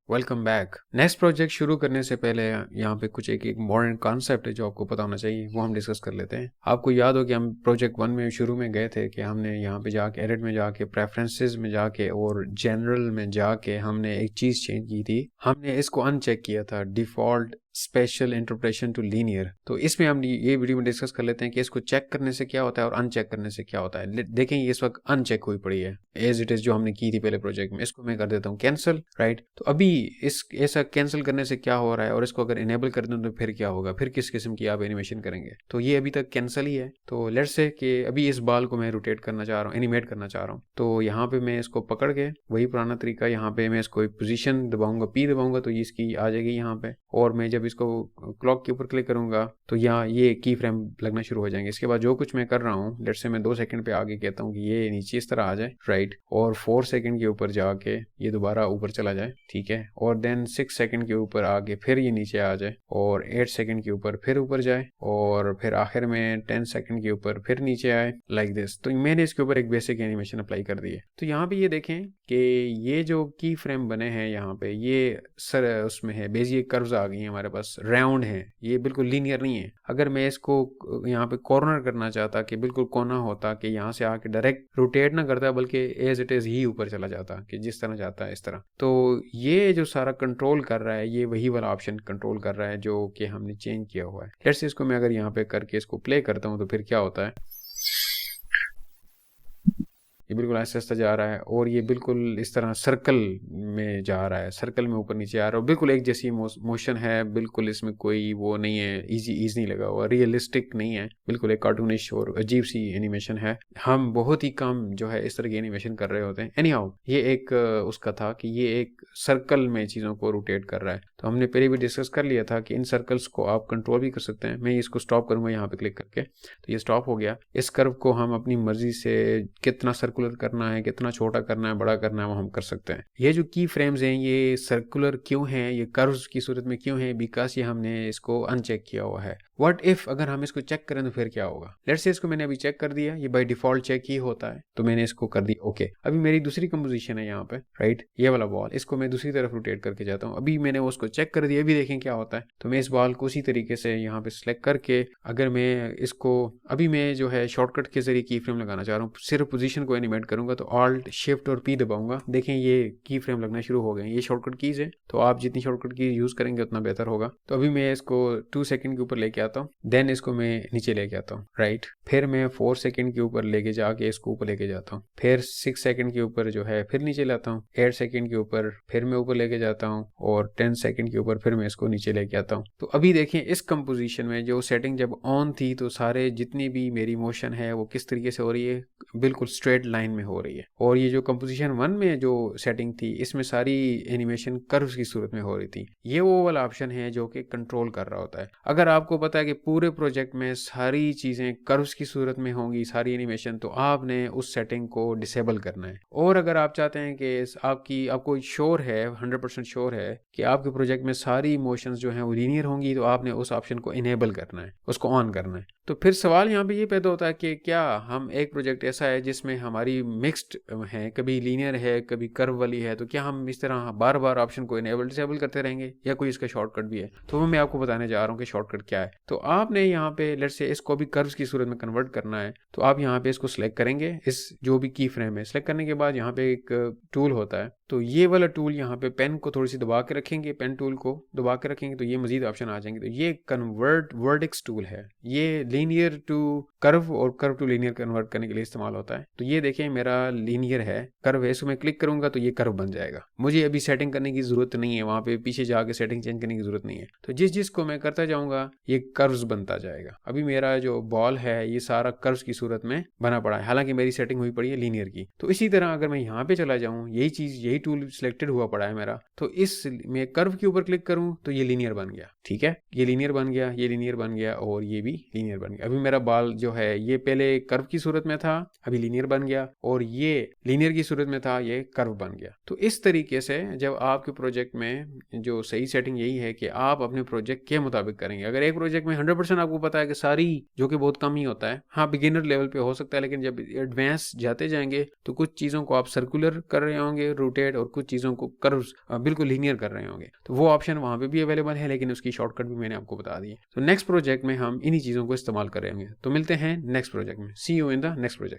Welcome back. Next project शुरू करने से पहले यहाँ पे कुछ एक मॉडर्न कॉन्सेप्ट है जो आपको पता होना चाहिए, वो हम डिस्कस कर लेते हैं। आपको याद हो कि हम प्रोजेक्ट 1 में शुरू में गए थे कि हमने यहाँ पे जाके एडिट में जाके प्रेफरेंसेस में जाके और जनरल में जाके हमने एक चीज़ चेंज की थी। हमने इसको अनचेक किया था, default special interpolation to linear. तो इसमें हम ये वीडियो में डिस्कस कर लेते हैं कि इसको चेक करने से क्या होता है और अनचेक करने से क्या होता है। देखें ये इस वक्त अनचेक हुई पड़ी है एज इट इज जो हमने की थी पहले प्रोजेक्ट में। इसको मैं कर देता हूँ कैंसिल, राइट। तो अभी इस ऐसा कैंसिल करने से क्या हो रहा है और इसको अगर इनेबल कर दूँ तो फिर क्या होगा, फिर किस किस्म की आप एनिमेशन करेंगे। तो ये अभी तक कैंसिल ही है। तो लेट्स से कि अभी इस बाल को मैं रोटेट करना चाह रहा हूँ, एनिमेट करना चाह रहा हूँ। तो यहाँ पे मैं इसको पकड़ के वही पुराना तरीका, यहाँ पे मैं इसको पोजीशन दबाऊंगा, पी दबाऊंगा तो इसकी आ जाएगी यहाँ पे। और मैं जब इसको क्लॉक के ऊपर क्लिक करूंगा तो यहाँ ये की फ्रेम लगना शुरू हो जाएंगे। इसके बाद जो कुछ मैं कर रहा हूँ, लेट्स से मैं 2 सेकंड पे आगे कहता हूँ कि ये नीचे इस तरह आ जाए, राइट। और 4 सेकंड के ऊपर जाके ये दोबारा ऊपर चला जाए, ठीक है। और देन 6 सेकंड के ऊपर आगे फिर ये नीचे आ जाए और 8 सेकंड के ऊपर फिर ऊपर जाए और फिर आखिर में 10 सेकंड के ऊपर फिर नीचे आए, लाइक दिस। तो मैंने इसके ऊपर एक बेसिक एनिमेशन अप्लाई कर दी है। तो यहाँ पे ये देखें कि ये जो की फ्रेम बने हैं यहाँ पे, ये सर उसमें है बेसिक कर्व्स आ गई हैं हमारे पास, राउंड है, ये बिल्कुल लीनियर नहीं है। अगर मैं इसको यहाँ पे कॉर्नर करना चाहता कि बिल्कुल कोना होता कि यहाँ से आके डायरेक्ट रोटेट ना करता बल्कि एज इट इज ही ऊपर चला जाता कि जिस तरह जाता है इस तरह। तो ये जो सारा कंट्रोल कर रहा है, ये वही वाला ऑप्शन कंट्रोल कर रहा है जो कि हमने चेंज किया हुआ है। लेट्स से इसको मैं अगर यहाँ पे करके इसको प्ले करता हूँ तो फिर क्या होता है, ये बिल्कुल ऐसे ऐसे जा रहा है और ये बिल्कुल इस तरह सर्कल में जा रहा है, सर्कल में ऊपर नीचे आ रहा है। बिल्कुल एक जैसी मोशन है, बिल्कुल इसमें कोई वो नहीं है, इजी नहीं लगा हुआ, रियलिस्टिक नहीं है, बिल्कुल एक कार्टूनिश और अजीब सी एनिमेशन है। हम बहुत ही कम जो है इस तरह की एनिमेशन कर रहे होते हैं। एनीहाउ ये एक उसका था कि ये एक सर्कल में चीज़ों को रोटेट कर रहा है। तो हमने पहले भी डिस्कस कर लिया था कि इन सर्कल्स को आप कंट्रोल भी कर सकते हैं। मैं इसको स्टॉप करूंगा यहाँ पे क्लिक करके, तो ये स्टॉप हो गया। इस कर्व को हम अपनी मर्जी से कितना सर्कुलर करना है, कितना छोटा करना है, बड़ा करना है, वो हम कर सकते हैं। ये जो की फ्रेम्स हैं ये सर्कुलर क्यों हैं, ये कर्व्स की सूरत में क्यों हैं, बिकॉज ये हमने इसको अनचेक किया हुआ है। व्हाट इफ अगर हम इसको चेक करें तो फिर क्या होगा। लेट्स से इसको मैंने अभी चेक कर दिया, ये बाय डिफॉल्ट चेक ही होता है, तो मैंने इसको कर दिया ओके। अभी मेरी दूसरी कंपोजिशन है यहाँ पे, राइट, ये वाला बॉल, इसको मैं दूसरी तरफ रोटेट करके जाता हूँ। अभी मैंने उसको चेक कर दिया, अभी देखें क्या होता है। तो मैं इस बॉल को उसी तरीके से यहाँ पे सिलेक्ट करके, अगर मैं इसको अभी मैं जो है शॉर्टकट के जरिए की फ्रेम लगाना चाह रहा हूँ, सिर्फ पोजीशन को एनिमेट करूंगा तो ऑल्ट शिफ्ट और पी दबाऊंगा, देखें ये की फ्रेम लगना शुरू हो गए। ये शॉर्टकट कीज है, तो आप जितनी शॉर्टकट की यूज करेंगे उतना बेहतर होगा। तो अभी मैं इसको 2 सेकंड के ऊपर लेके आता हूँ, देन इसको मैं नीचे लेके आता हूँ, राइट। फिर मैं 4 सेकंड के ऊपर लेके जाके इसको ऊपर लेके जाता हूँ, फिर 6 सेकंड के ऊपर जो है फिर नीचे लाता हूँ, 8 सेकंड के ऊपर फिर मैं ऊपर लेके जाता हूँ और 10 सेकंड के ऊपर फिर मैं इसको नीचे लेके आता हूँ। तो अभी देखें इस कंपोजिशन में जो सेटिंग जब ऑन थी तो सारे जितनी भी मेरी मोशन है वो किस तरीके से हो रही है, बिल्कुल स्ट्रेट लाइन में हो रही है। और ये जो कंपोजिशन 1 में जो सेटिंग थी इसमें सारी एनिमेशन कर्व्स की सूरत में हो रही थी। ये वो वाला ऑप्शन है जो कि कंट्रोल कर रहा होता है। अगर आपको पता है कि पूरे प्रोजेक्ट में सारी चीजें कर्व्स की सूरत में होंगी, सारी एनिमेशन, तो आपने उस सेटिंग को डिसेबल करना है। और अगर आप चाहते हैं कि आपको श्योर है, 100% श्योर है कि आपके प्रोजेक्ट में सारी इमोशंस जो हैं वो लीनियर होंगी, तो आपने उस ऑप्शन को इनेबल करना है, उसको ऑन करना है। तो फिर सवाल यहाँ पे ये पैदा होता है कि क्या हम एक प्रोजेक्ट ऐसा है जिसमें हमारी मिक्स्ड है, कभी लीनियर है कभी कर्व वाली है, तो क्या हम इस तरह बार बार ऑप्शन को इनेबल डिसेबल करते रहेंगे या कोई इसका शॉर्टकट भी है। तो मैं आपको बताने जा रहा हूँ कि शॉर्टकट क्या है। तो आपने यहाँ पे लेट्स से इसको भी कर्व्स की सूरत में कन्वर्ट करना है, तो आप यहाँ पे इसको सिलेक्ट करेंगे, इस जो भी की फ्रेम है सिलेक्ट करने के बाद यहाँ पे एक टूल होता है, तो ये वाला टूल यहाँ पे पेन को थोड़ी सी दबा के रखेंगे, पेन टूल को दबा के रखेंगे तो ये मजीद ऑप्शन आ जाएंगे। तो ये कन्वर्ट वर्टेक्स टूल है, ये लीनियर टू कर्व और कर्व टू लीनियर कन्वर्ट करने के लिए इस्तेमाल होता है। तो ये देखें मेरा लीनियर है, कर्व है, इसको मैं क्लिक करूंगा तो ये कर्व बन जाएगा। मुझे अभी सेटिंग करने की जरूरत नहीं है, वहां पे पीछे जाके सेटिंग चेंज करने की जरूरत नहीं है। तो जिसको मैं करता जाऊंगा ये कर्व्स बनता जाएगा। अभी मेरा जो बॉल है ये सारा कर्व्स की सूरत में बना पड़ा है, हालांकि मेरी सेटिंग हुई पड़ी है लीनियर की। तो इसी तरह अगर मैं यहाँ पे चला जाऊँ, यही चीज यही टूल सिलेक्टेड हुआ पड़ा है मेरा, तो इस मैं कर्व के ऊपर क्लिक करूं तो ये लीनियर बन गया, ठीक है, ये लीनियर बन गया, ये लीनियर बन गया और ये भी लीनियर बन बन गया। अभी मेरा बाल जो है ये पहले कर्व की सूरत में था, अभी लीनियर बन गया, और ये लीनियर की सूरत में था, ये कर्व बन गया। तो इस तरीके से जब आपके प्रोजेक्ट में जो सही सेटिंग यही है कि आप अपने प्रोजेक्ट के मुताबिक करेंगे। अगर एक प्रोजेक्ट में 100% आपको पता है कि सारी, जो कि बहुत कम ही होता है, हाँ बिगिनर लेवल पे हो सकता है, लेकिन जब एडवांस जाते जाएंगे तो कुछ चीज़ों को आप सर्कुलर कर रहे होंगे, रोटेट, और कुछ चीज़ों को कर्व्स बिल्कुल लीनियर कर रहे होंगे, तो वो ऑप्शन वहाँ पे भी अवेलेबल है, लेकिन उसकी शॉर्टकट भी मैंने आपको बता दी है। तो नेक्स्ट प्रोजेक्ट में हम इन्हीं चीज़ों को इस्तेमाल कर रहे होंगे। तो मिलते हैं नेक्स्ट प्रोजेक्ट में। See you in the next project.